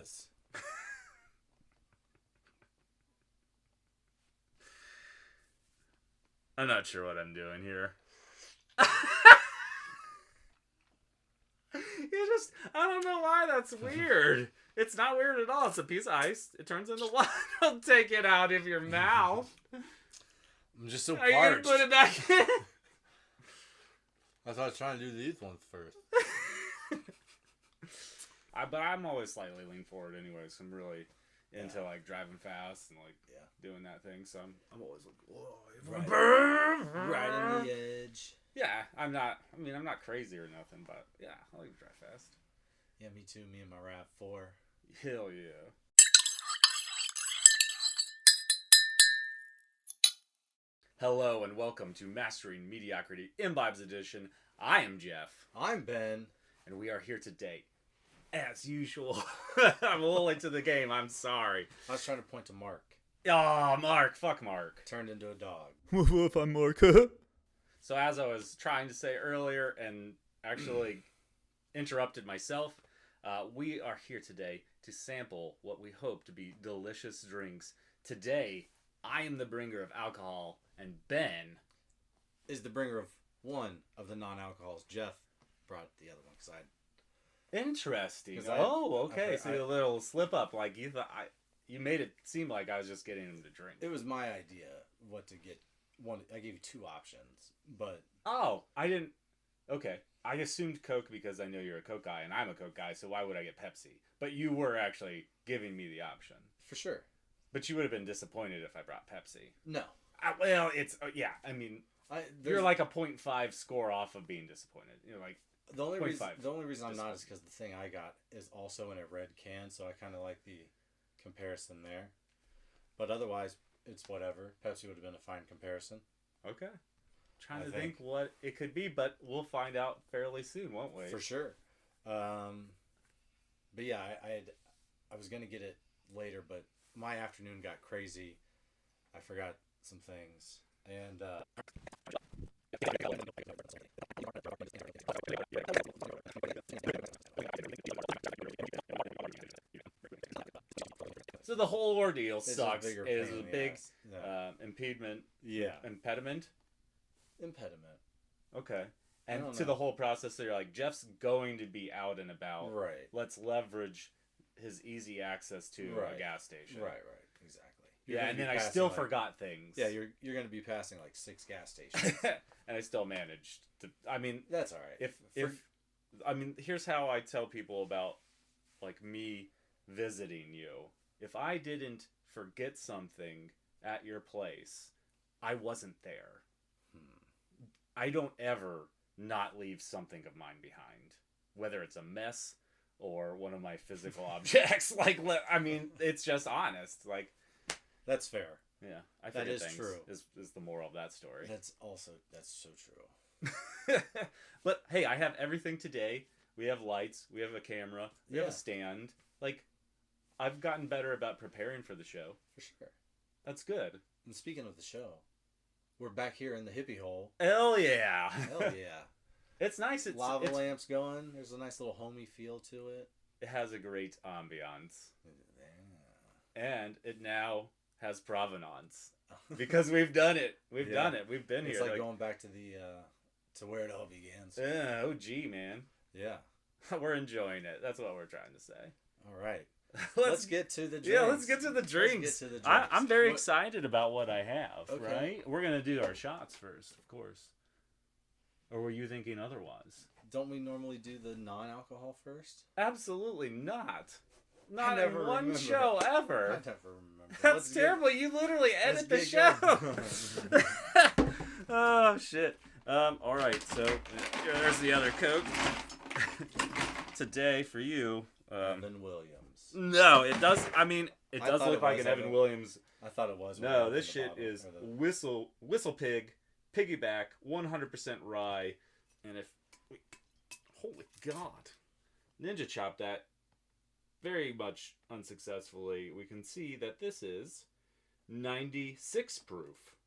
does. I'm not sure what I'm doing here. I don't know why that's weird. It's not weird at all. It's a piece of ice. It turns into water. Don't take it out of your mouth. I'm just so Are you gonna parched. put it back in? I thought I was trying to do these ones first. But I'm always slightly lean forward anyways. I'm really into like driving fast and like doing that thing. So I'm always like, whoa, Right in the edge. Yeah, I'm not crazy or nothing, but yeah, I like to drive fast. Yeah, me too. Me and my RAV4. Hell yeah. Hello and welcome to Mastering Mediocrity iMbibes Edition. I am Jeff. I'm Ben. And we are here today, as usual. I'm a little late to the game, I'm sorry. I was trying to point to Mark. Oh, Mark. Fuck Mark. Turned into a dog. Woof woof, I'm Mark. So as I was trying to say earlier and actually interrupted myself, we are here today to sample what we hope to be delicious drinks. Today, I am the bringer of alcohol, and Ben is the bringer of one of the non-alcohols. Jeff brought the other one because Interesting. Okay. So a little slip up, like you thought. You made it seem like I was just getting him to drink. It was my idea what to get. One, I gave you two options, but I didn't. Okay, I assumed Coke because I know you're a Coke guy and I'm a Coke guy. So why would I get Pepsi? But you were actually giving me the option for sure. But you would have been disappointed if I brought Pepsi. No. Well, it's I mean, you're like a 0.5 score off of being disappointed. You're like the only reason I'm not is because the thing I got is also in a red can, so I kind of like the comparison there. But otherwise, it's whatever. Pepsi would have been a fine comparison. Okay. Trying to think what it could be, but we'll find out fairly soon, won't we? For sure. But yeah, I was gonna get it later, but my afternoon got crazy. I forgot some things, and so the whole ordeal sucks. It is a big impediment. Yeah. Impediment. Okay. And to the whole process, so you're like, Jeff's going to be out and about. Right. Let's leverage his easy access to a gas station. Right. Exactly. And then I still forgot things. Yeah, you're going to be passing like 6 gas stations. And I still managed to. I mean, that's all right. Here's how I tell people about like me visiting you. If I didn't forget something at your place, I wasn't there. I don't ever not leave something of mine behind, whether it's a mess or one of my physical objects. Like, I mean, it's just honest. Like, that's fair. Yeah, I that is things true. Is the moral of that story. That's so true. But hey, I have everything today. We have lights. We have a camera. We have a stand. Like, I've gotten better about preparing for the show. For sure. That's good. And speaking of the show, we're back here in the hippie hole. Hell yeah. It's nice. It's lava lamps going. There's a nice little homey feel to it. It has a great ambiance. Yeah. And it now has provenance. Because we've done it. We've done it. We've been here. It's like going back to the to where it all began. So. Yeah, OG, man. Yeah. We're enjoying it. That's what we're trying to say. All right. Let's get to the drinks. Yeah, let's get to the drinks. I'm very excited about what I have, right? We're going to do our shots first, of course. Or were you thinking otherwise? Don't we normally do the non-alcohol first? Absolutely not. Not in one show ever. I never remember. That's terrible. You literally edit the show. Oh, shit. All right, so there's the other Coke. Today, for you... Evan Williams. No, it does. I mean, it does look like an Evan Williams. I thought it was. No, this shit is WhistlePig, PiggyBack, 100% rye, and holy God, Ninja chopped that very much unsuccessfully. We can see that this is 96 proof,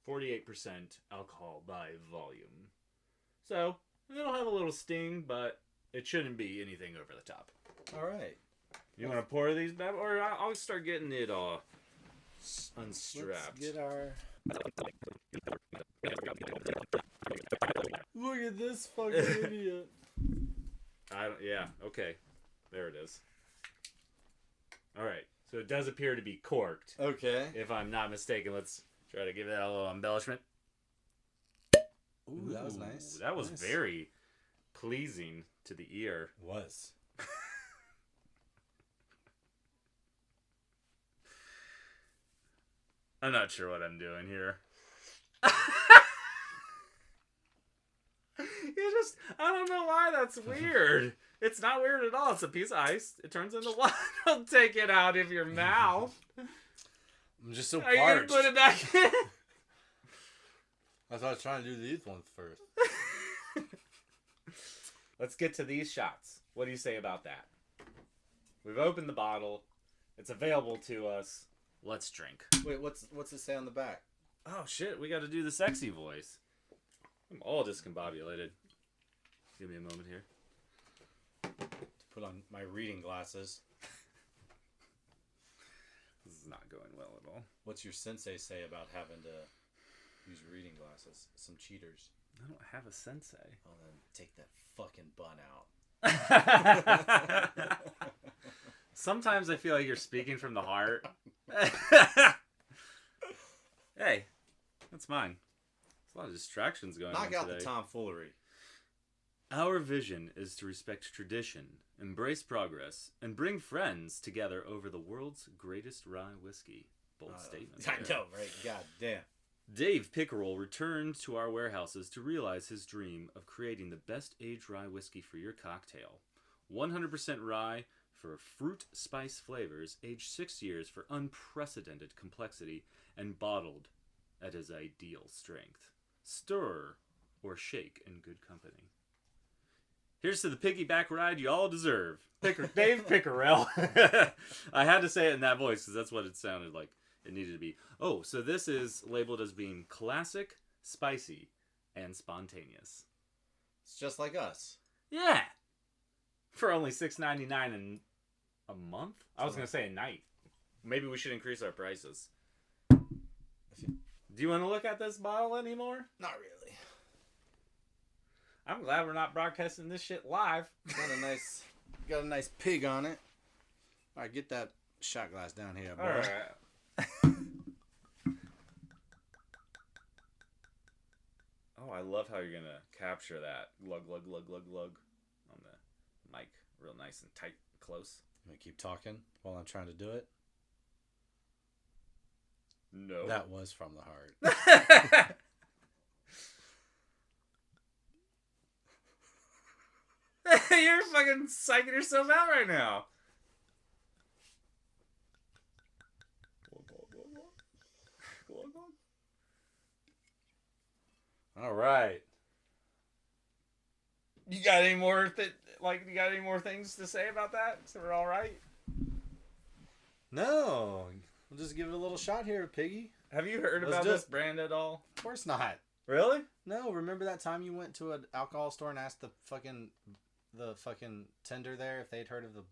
48% alcohol by volume. So it'll have a little sting, but it shouldn't be anything over the top. All right. You want to pour these back, or I'll start getting it unstrapped. Let's get our. Look at this fucking idiot. Yeah. Okay. There it is. All right. So it does appear to be corked. Okay. If I'm not mistaken, let's try to give that a little embellishment. Ooh, that was nice. That was very pleasing to the ear. Was. I'm not sure what I'm doing here. I don't know why that's weird. It's not weird at all. It's a piece of ice. It turns into water. Don't take it out of your mouth. I'm just so parched. parched. Are you gonna put it back in? I thought I was trying to do these ones first. Let's get to these shots. What do you say about that? We've opened the bottle. It's available to us. Let's drink. Wait, what's it say on the back? Oh shit, we got to do the sexy voice. I'm all discombobulated. Give me a moment here. To put on my reading glasses. This is not going well at all. What's your sensei say about having to use reading glasses? Some cheaters. I don't have a sensei. Oh, then take that fucking bun out. Sometimes I feel like you're speaking from the heart. Hey, that's mine. There's a lot of distractions going on Knock out today. the tomfoolery. Our vision is to respect tradition, embrace progress, and bring friends together over the world's greatest rye whiskey. Bold statement. I know, right? God damn. Dave Pickerel returned to our warehouses to realize his dream of creating the best aged rye whiskey for your cocktail. 100% rye for fruit spice flavors, aged 6 years for unprecedented complexity, and bottled at his ideal strength. Stir or shake in good company. Here's to the piggyback ride you all deserve. Dave Pickerel. I had to say it in that voice because that's what it sounded like it needed to be. Oh, so this is labeled as being classic, spicy, and spontaneous. It's just like us. Yeah. For only $6.99 in a month? I was going to say a night. Maybe we should increase our prices. Do you want to look at this bottle anymore? Not really. I'm glad we're not broadcasting this shit live. Got a nice pig on it. All right, get that shot glass down here, boy. All right. Oh, I love how you're going to capture that glug, glug, glug, glug, glug on the mic. Real nice and tight, close. I'm going to keep talking while I'm trying to do it. No. That was from the heart. You're fucking psyching yourself out right now. All right. You got any more things to say about that? So we're all right. No, we'll just give it a little shot here, Piggy. Have you heard about this brand at all? Of course not. Really? No. Remember that time you went to an alcohol store and asked the fucking tender there if they'd heard of the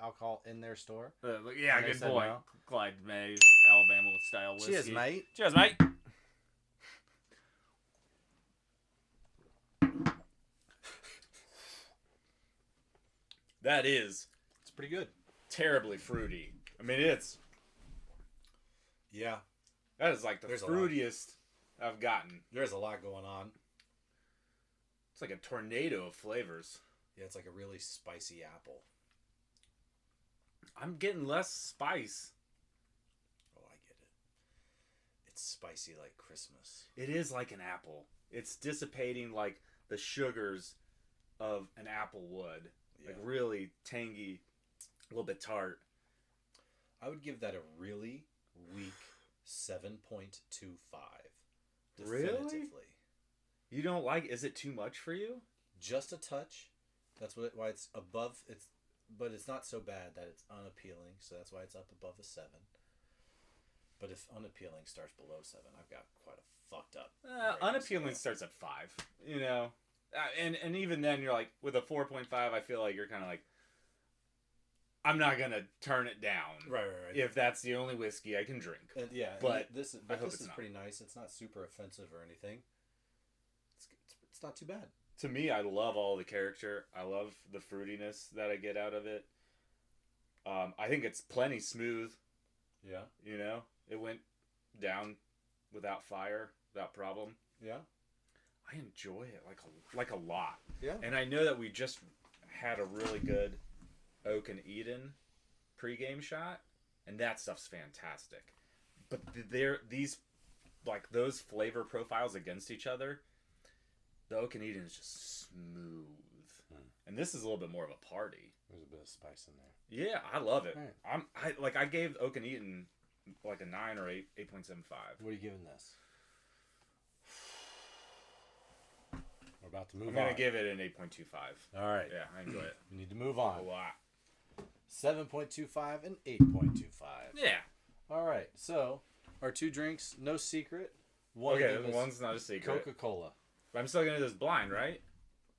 alcohol in their store? Yeah, good point. No. Clyde Mays, Alabama style whiskey. Cheers, mate. Cheers, mate. That is. It's pretty good. Terribly fruity. I mean, it's. Yeah. That is like the fruitiest I've gotten. There's a lot going on. It's like a tornado of flavors. Yeah, it's like a really spicy apple. I'm getting less spice. Oh, I get it. It's spicy like Christmas. It is like an apple. It's dissipating like the sugars of an apple would. Yeah. Like really tangy, a little bit tart. I would give that a really weak 7.25. Really? You don't like? Is it too much for you? Just a touch. That's why it's above. But it's not so bad that it's unappealing. So that's why it's up above a 7. But if unappealing starts below 7, I've got quite a fucked up. Unappealing starts at 5. You know, and even then you're like with a 4.5. I feel like you're kind of like. I'm not gonna turn it down. Right. If that's the only whiskey I can drink. But this is not. pretty nice. It's not super offensive or anything. It's not too bad. To me, I love all the character. I love the fruitiness that I get out of it. I think it's plenty smooth. Yeah. You know, it went down without fire, without problem. Yeah. I enjoy it like a lot. Yeah. And I know that we just had a really good Oak and Eden pregame shot, and that stuff's fantastic. But these like those flavor profiles against each other, the Oak and Eden is just smooth. And this is a little bit more of a party. There's a bit of spice in there. Yeah, I love it. Right. I gave Oak and Eden like a 9 or 8.75. What are you giving this? We're about to move I'm on. gonna give it an 8.25. All right. Yeah, I enjoy it. We need to move on. A lot. 7.25 and 8.25. Yeah. All right. So, our 2 drinks, no secret. one Okay, of them is one's not a secret. Coca-Cola. But I'm still gonna do this blind, right?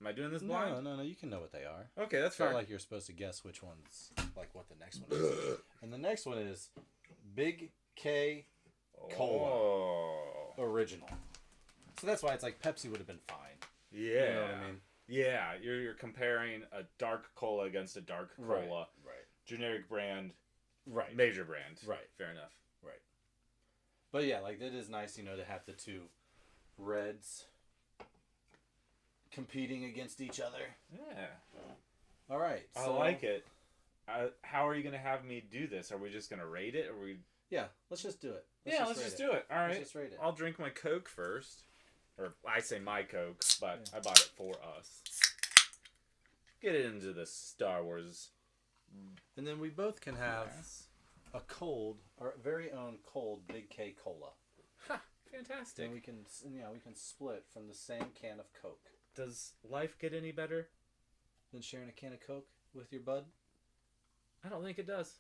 Am I doing this blind? No. You can know what they are. Okay, that's It's not fair. like you're supposed to guess which one's like what the next one is. And the next one is Big K Cola Oh. Original. So that's why it's like Pepsi would have been fine. Yeah. You know what I mean? Yeah, you're comparing a dark cola against a dark cola. Right. Generic brand, Right. major brand. Right. Fair enough. Right. But yeah, like it is nice, to have the 2 reds competing against each other. Yeah. All right. I So, like it. How are you going to have me do this? Are we just going to rate it? Or Yeah, let's just do it. let's just do it. All right. Let's just rate it. I'll drink my Coke first. Or I say my Coke, but I bought it for us. Get it into the Star Wars. And then we both can have Yes. a cold, our very own cold Big K Cola. Ha! Fantastic. And we can split from the same can of Coke. Does life get any better? Than sharing a can of Coke with your bud? I don't think it does.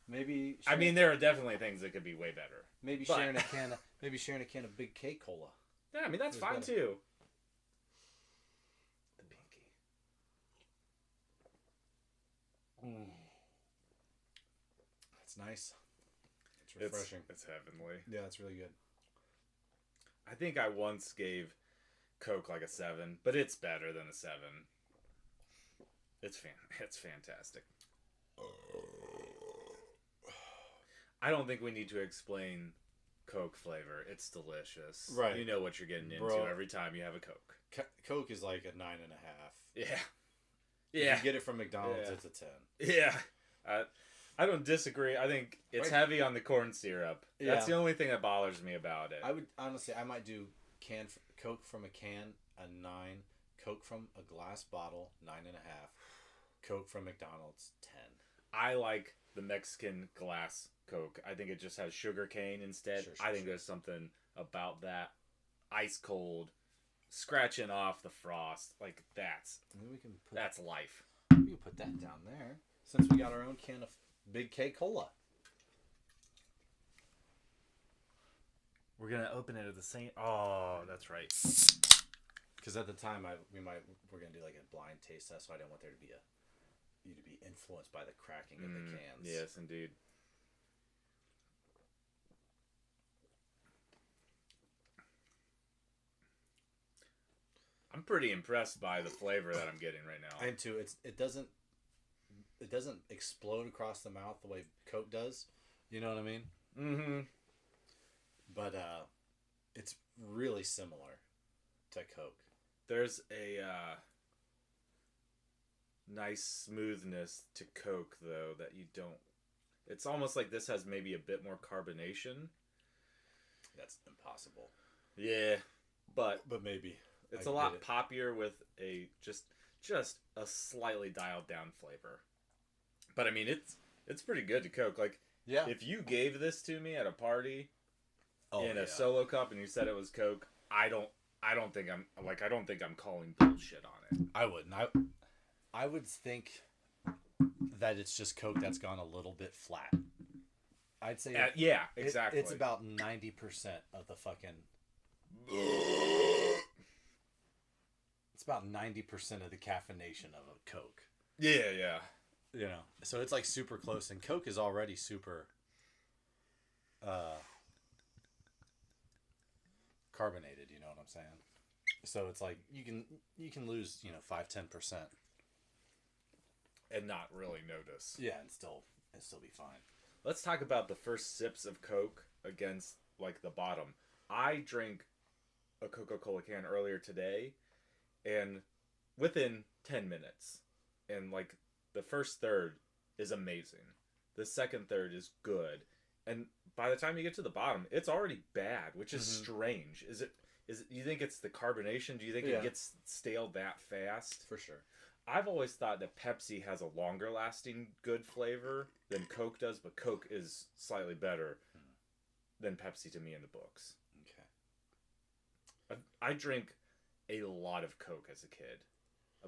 Maybe. I mean, there are definitely things that could be way better. Maybe but- sharing a can of Big K Cola. Yeah, I mean, that's It's fine better. too. The pinky. That's nice. It's refreshing. It's heavenly. Yeah, it's really good. I think I once gave Coke like a 7, but it's better than a 7. It's fantastic. I don't think we need to explain Coke flavor. It's delicious. Right. You know what you're getting into Bro. every time you have a Coke. Coke is like a 9.5. Yeah. If Yeah. you get it from McDonald's, Yeah. it's a 10. Yeah. I don't disagree. I think it's Right. heavy on the corn syrup. That's Yeah. the only thing that bothers me about it. I would honestly, I might do Coke from a can, a 9. Coke from a glass bottle, 9.5. Coke from McDonald's, 10. I like the Mexican glass Coke. I think it just has sugar cane instead. Sure, I think there's something about that ice cold, scratching off the frost. Like that's Maybe we can put life. we can put that down there since we got our own can of Big K Cola. We're gonna open it at the same. Oh, that's right. Because at the time, we're gonna do like a blind taste test, so I didn't want there to be you to be influenced by the cracking of the cans. Yes, indeed. I'm pretty impressed by the flavor that I'm getting right now. I am too. It doesn't explode across the mouth the way Coke does. You know what I mean? Mm-hmm. But it's really similar to Coke. There's a nice smoothness to Coke, though, that you don't... It's almost like this has maybe a bit more carbonation. That's impossible. Yeah, but maybe it's I a lot get it. poppier with a just a slightly dialed down flavor. But I mean, it's pretty good to Coke. Like, Yeah. if you gave this to me at a party in yeah. a solo cup and you said it was Coke, I don't think I'm calling bullshit on it. I wouldn't. I would think that it's just Coke that's gone a little bit flat. I'd say Yeah, exactly. it's about 90% of the fucking. It's about 90% of the caffeination of a Coke. Yeah. You know, so it's like super close, and Coke is already super carbonated. You know what I'm saying? So it's like you can lose 5-10%. And not really notice. Yeah, and still be fine. Let's talk about the first sips of Coke against like the bottom. I drank a Coca-Cola can earlier today, and within 10 minutes, and like the first third is amazing. The second third is good, and by the time you get to the bottom, it's already bad, which is strange. Is it? You think it's the carbonation? Do you think it gets stale that fast? For sure. I've always thought that Pepsi has a longer lasting good flavor than Coke does, but Coke is slightly better than Pepsi to me in the books. Okay. I drink a lot of Coke as a kid.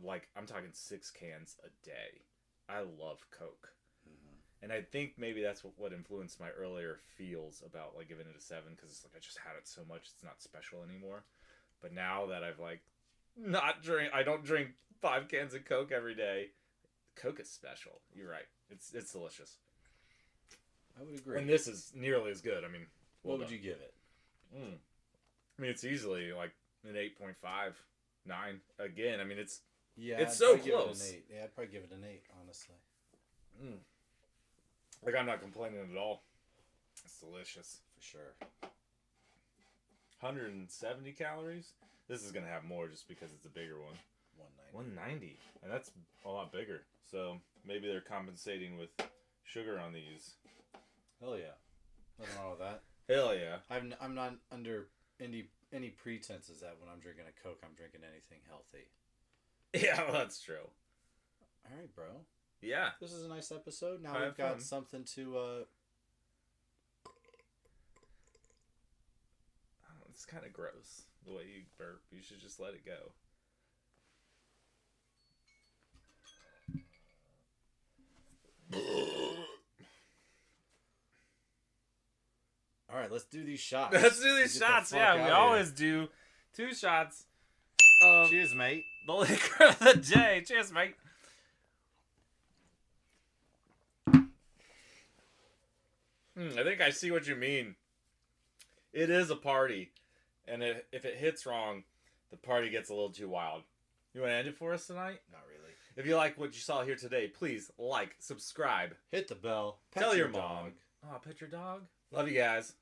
Like, I'm talking 6 cans a day. I love Coke. And I think maybe that's what influenced my earlier feels about like giving it a 7, because it's like I just had it so much it's not special anymore. But now that I've like I don't drink 5 cans of Coke every day. Coke is special. You're right. It's delicious. I would agree. And this is nearly as good. I mean, what would you give it? I mean, it's easily like an 8.5, 9. Again, I mean, it's so close. Give it an 8. Yeah, I'd probably give it an 8, honestly. Like, I'm not complaining at all. It's delicious. For sure. 170 calories? This is going to have more just because it's a bigger one. 190. And that's a lot bigger. So maybe they're compensating with sugar on these. Hell yeah. Nothing wrong with that. Hell yeah. I'm not under any pretenses that when I'm drinking a Coke, I'm drinking anything healthy. Yeah, well, that's true. All right, bro. Yeah. This is a nice episode. Now Have we've got fun. something to... Oh, it's kind of gross the way you burp. You should just let it go. All right, let's do these shots. Let's do these Get the shots. fuck Yeah, out we of always do 2 shots. Cheers, mate. The liquor of the day. Cheers, mate. I think I see what you mean. It is a party. And if it hits wrong, the party gets a little too wild. You want to end it for us tonight? Not really. If you like what you saw here today, please like, subscribe, Hit the bell. tell Pet your dog. mom. Oh, pet your dog. Love you guys.